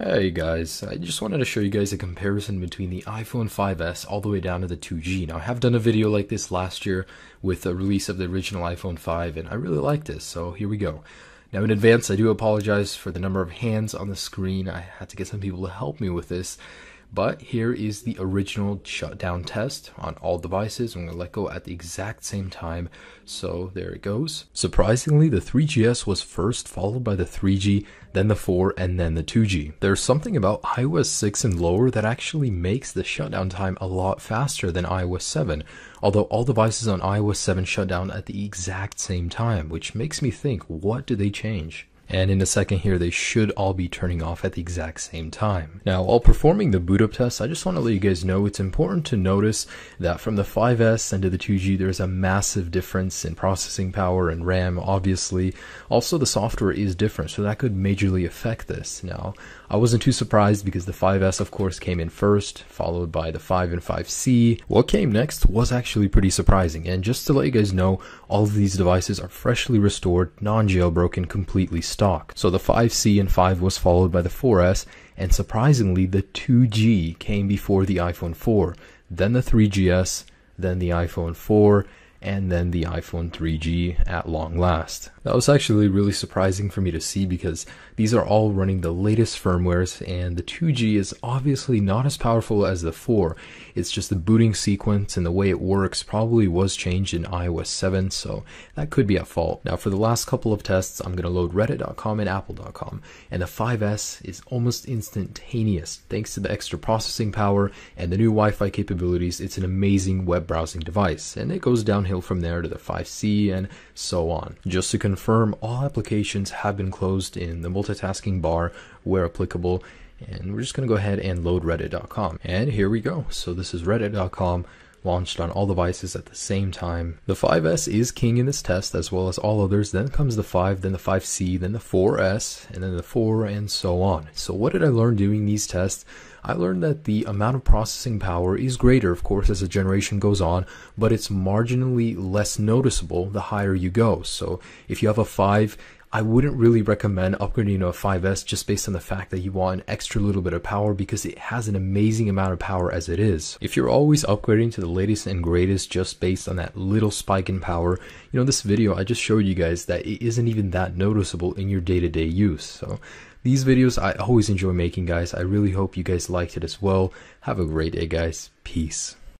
Hey guys, I just wanted to show you guys a comparison between the iPhone 5S all the way down to the 2G. Now I have done a video like this last year with the release of the original iPhone 5 and I really liked this, so here we go. Now in advance I do apologize for the number of hands on the screen. I had to get some people to help me with this. But here is the original shutdown test on all devices. I'm going to let go at the exact same time. So there it goes. Surprisingly, the 3GS was first, followed by the 3G, then the 4, and then the 2G. There's something about iOS 6 and lower that actually makes the shutdown time a lot faster than iOS 7. Although all devices on iOS 7 shut down at the exact same time, which makes me think, what did they change? And in a second here, they should all be turning off at the exact same time. Now, while performing the boot up test, I just want to let you guys know it's important to notice that from the 5S and to the 2G, there's a massive difference in processing power and RAM, obviously. Also, the software is different, so that could majorly affect this. Now, I wasn't too surprised because the 5S, of course, came in first, followed by the 5 and 5C. What came next was actually pretty surprising. And just to let you guys know, all of these devices are freshly restored, non-jailbroken, completely stock. So the 5C and 5 was followed by the 4S, and surprisingly the 2G came before the iPhone 4, then the 3GS, then the iPhone 4, and then the iPhone 3G at long last. That was actually really surprising for me to see because these are all running the latest firmwares, and the 2G is obviously not as powerful as the 4. It's just the booting sequence and the way it works probably was changed in iOS 7, so that could be at fault. Now for the last couple of tests, I'm going to load reddit.com and apple.com, and the 5S is almost instantaneous. Thanks to the extra processing power and the new Wi-Fi capabilities, it's an amazing web browsing device, and it goes downhill from there to the 5C and so on. Just to confirm, all applications have been closed in the multitasking bar where applicable, and we're just going to go ahead and load reddit.com. And here we go. So this is reddit.com, launched on all devices at the same time. The 5S is king in this test as well as all others. Then comes the 5, then the 5C, then the 4S, and then the 4, and so on. So what did I learn doing these tests? I learned that the amount of processing power is greater, of course, as the generation goes on, but it's marginally less noticeable the higher you go. So if you have a 5, I wouldn't really recommend upgrading to a 5S just based on the fact that you want an extra little bit of power because it has an amazing amount of power as it is. If you're always upgrading to the latest and greatest just based on that little spike in power, this video I just showed you guys that it isn't even that noticeable in your day-to-day use. So these videos I always enjoy making, guys. I really hope you guys liked it as well. Have a great day, guys. Peace.